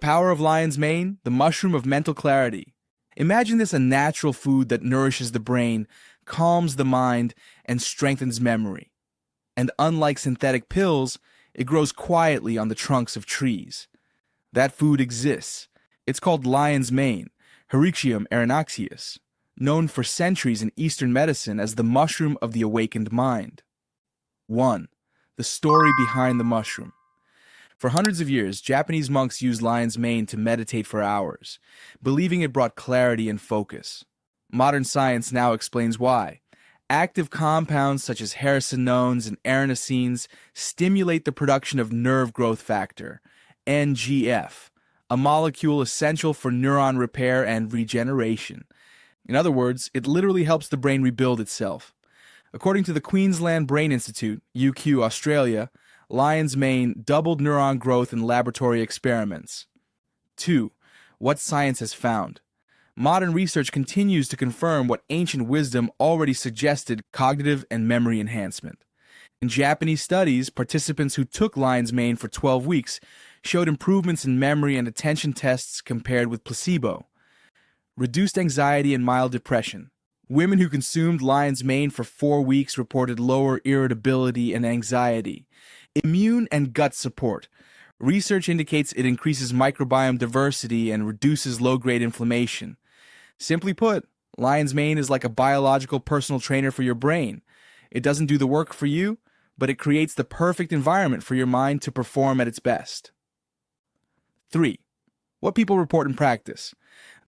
Power of lion's mane, the mushroom of mental clarity. Imagine this a natural food that nourishes the brain, calms the mind, and strengthens memory. And unlike synthetic pills, it grows quietly on the trunks of trees. That food exists. It's called lion's mane, Hericium erinaceus, known for centuries in Eastern medicine as the mushroom of the awakened mind. 1. The story behind the mushroom. For hundreds of years, Japanese monks used lion's mane to meditate for hours, believing it brought clarity and focus. Modern science now explains why. Active compounds such as hericenones and erinacines stimulate the production of nerve growth factor, NGF, a molecule essential for neuron repair and regeneration. In other words, it literally helps the brain rebuild itself. According to the Queensland Brain Institute, UQ, Australia, lion's mane doubled neuron growth in laboratory experiments. 2. What science has found. Modern research continues to confirm what ancient wisdom already suggested: cognitive and memory enhancement. In Japanese studies, participants who took lion's mane for 12 weeks showed improvements in memory and attention tests compared with placebo. Reduced anxiety and mild depression. Women who consumed lion's mane for 4 weeks reported lower irritability and anxiety. Immune and gut support. Research indicates it increases microbiome diversity and reduces low-grade inflammation. Simply put, lion's mane is like a biological personal trainer for your brain. It doesn't do the work for you, but it creates the perfect environment for your mind to perform at its best. 3. What people report in practice.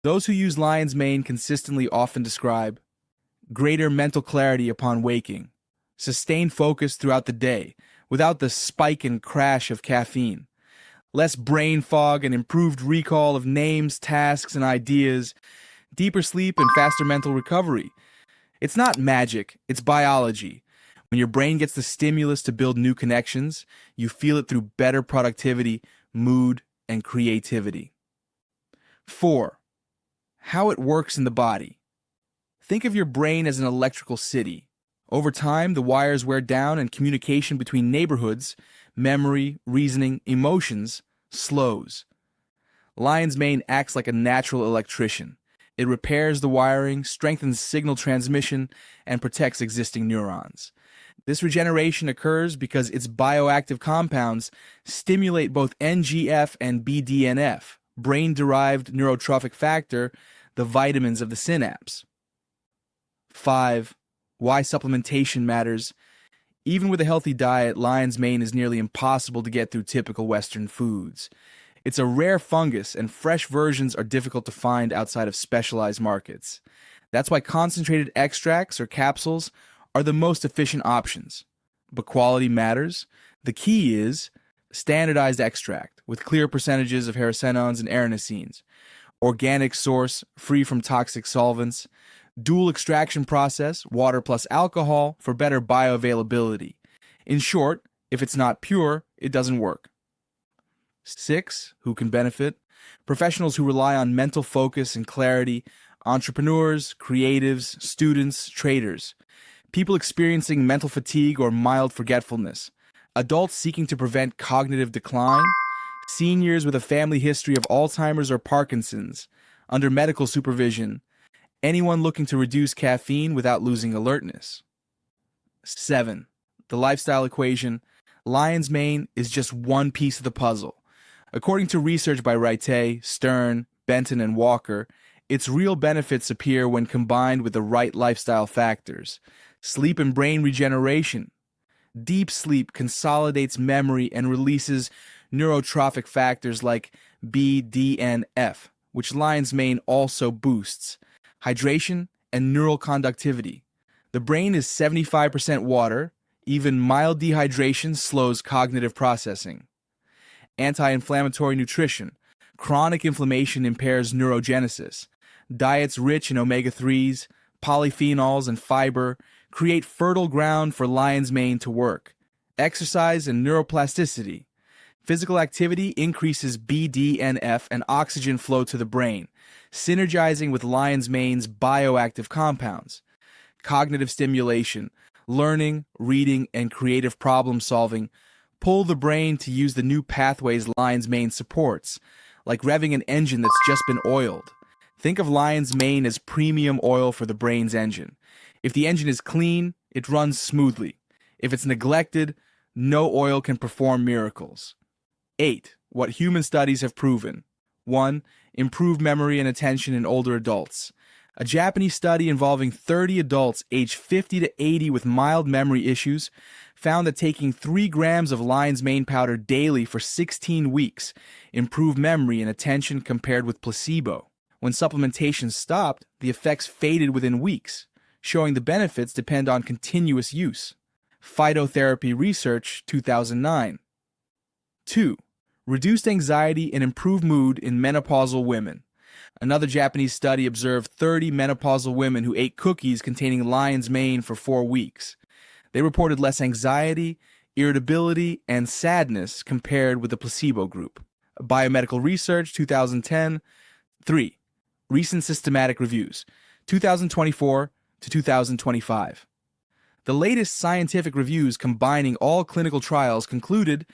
Those who use lion's mane consistently often describe greater mental clarity upon waking, sustained focus throughout the day without the spike and crash of caffeine, less brain fog and improved recall of names, tasks, and ideas, deeper sleep and faster mental recovery. It's not magic, it's biology. When your brain gets the stimulus to build new connections, you feel it through better productivity, mood, and creativity. 4. How it works in the body. Think of your brain as an electrical city. Over time, the wires wear down and communication between neighborhoods, memory, reasoning, emotions, slows. Lion's mane acts like a natural electrician. It repairs the wiring, strengthens signal transmission, and protects existing neurons. This regeneration occurs because its bioactive compounds stimulate both NGF and BDNF, brain-derived neurotrophic factor, the vitamins of the synapse. 5. Why supplementation matters. Even with a healthy diet, lion's mane is nearly impossible to get through typical Western foods. It's a rare fungus, and fresh versions are difficult to find outside of specialized markets. That's why concentrated extracts or capsules are the most efficient options. But quality matters. The key is standardized extract with clear percentages of hericenones and erinacines, organic source free from toxic solvents, dual extraction process, water plus alcohol, for better bioavailability. In short, if it's not pure, it doesn't work. 6. Who can benefit? Professionals who rely on mental focus and clarity, entrepreneurs, creatives, students, traders, people experiencing mental fatigue or mild forgetfulness, adults seeking to prevent cognitive decline, seniors with a family history of Alzheimer's or Parkinson's, under medical supervision, anyone looking to reduce caffeine without losing alertness. 7. The lifestyle equation. Lion's mane is just one piece of the puzzle. According to research by Wright, Stern, Benton, and Walker, its real benefits appear when combined with the right lifestyle factors. Sleep and brain regeneration. Deep sleep consolidates memory and releases neurotrophic factors like BDNF, which lion's mane also boosts. Hydration and neural conductivity. The brain is 75% water. Even mild dehydration slows cognitive processing. Anti-inflammatory nutrition. Chronic inflammation impairs neurogenesis. Diets rich in omega-3s, polyphenols, and fiber create fertile ground for lion's mane to work. Exercise and neuroplasticity. Physical activity increases BDNF and oxygen flow to the brain, synergizing with lion's mane's bioactive compounds. Cognitive stimulation. Learning, reading, and creative problem solving pull the brain to use the new pathways lion's mane supports, like revving an engine that's just been oiled. Think of lion's mane as premium oil for the brain's engine. If the engine is clean, it runs smoothly. If it's neglected, no oil can perform miracles. 8. What human studies have proven. 1. Improved memory and attention in older adults. A Japanese study involving 30 adults aged 50 to 80 with mild memory issues found that taking 3 grams of lion's mane powder daily for 16 weeks improved memory and attention compared with placebo. When supplementation stopped, the effects faded within weeks, showing the benefits depend on continuous use. Phytotherapy Research, 2009. 2. Reduced anxiety and improved mood in menopausal women. Another Japanese study observed 30 menopausal women who ate cookies containing lion's mane for 4 weeks. They reported less anxiety, irritability, and sadness compared with the placebo group. Biomedical Research, 2010. 3. Recent systematic reviews, 2024 to 2025. The latest scientific reviews combining all clinical trials concluded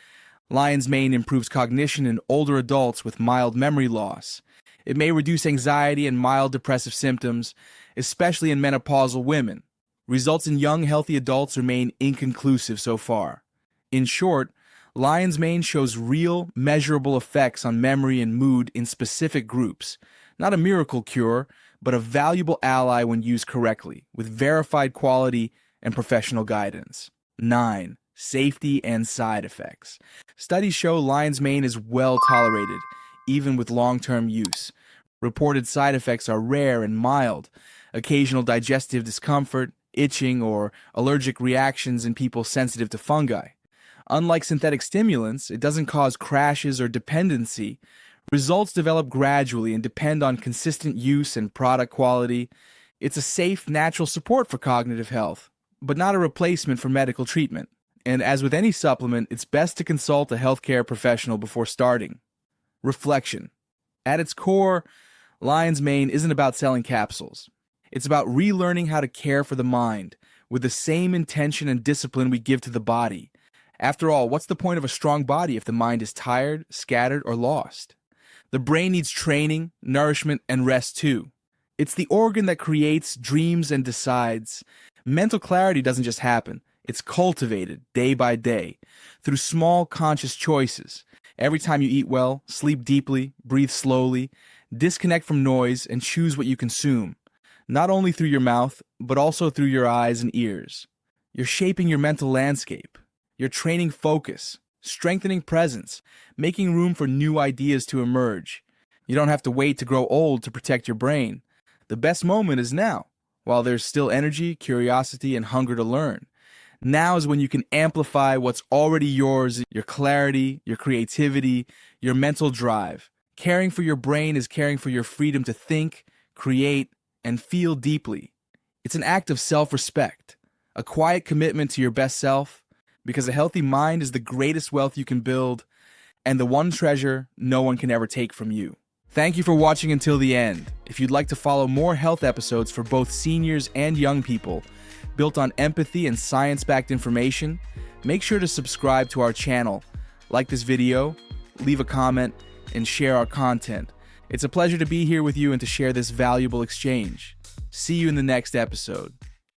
lion's mane improves cognition in older adults with mild memory loss. It may reduce anxiety and mild depressive symptoms, especially in menopausal women. Results in young, healthy adults remain inconclusive so far. In short, lion's mane shows real, measurable effects on memory and mood in specific groups. Not a miracle cure, but a valuable ally when used correctly, with verified quality and professional guidance. 9. Safety and side effects. Studies show lion's mane is well tolerated, even with long-term use. Reported side effects are rare and mild. Occasional digestive discomfort, itching, or allergic reactions in people sensitive to fungi. Unlike synthetic stimulants, it doesn't cause crashes or dependency. Results develop gradually and depend on consistent use and product quality. It's a safe, natural support for cognitive health, but not a replacement for medical treatment. And as with any supplement, it's best to consult a healthcare professional before starting. Reflection. At its core, lion's mane isn't about selling capsules. It's about relearning how to care for the mind with the same intention and discipline we give to the body. After all, what's the point of a strong body if the mind is tired, scattered, or lost? The brain needs training, nourishment, and rest too. It's the organ that creates, dreams, and decides. Mental clarity doesn't just happen. It's cultivated day by day through small conscious choices. Every time you eat well, sleep deeply, breathe slowly, disconnect from noise, and choose what you consume, not only through your mouth, but also through your eyes and ears. You're shaping your mental landscape. You're training focus, strengthening presence, making room for new ideas to emerge. You don't have to wait to grow old to protect your brain. The best moment is now, while there's still energy, curiosity, and hunger to learn. Now is when you can amplify what's already yours, your clarity, your creativity, your mental drive. Caring for your brain is caring for your freedom to think, create, and feel deeply. It's an act of self-respect, a quiet commitment to your best self, because a healthy mind is the greatest wealth you can build, and the one treasure no one can ever take from you. Thank you for watching until the end. If you'd like to follow more health episodes for both seniors and young people, built on empathy and science-backed information, make sure to subscribe to our channel, like this video, leave a comment, and share our content. It's a pleasure to be here with you and to share this valuable exchange. See you in the next episode.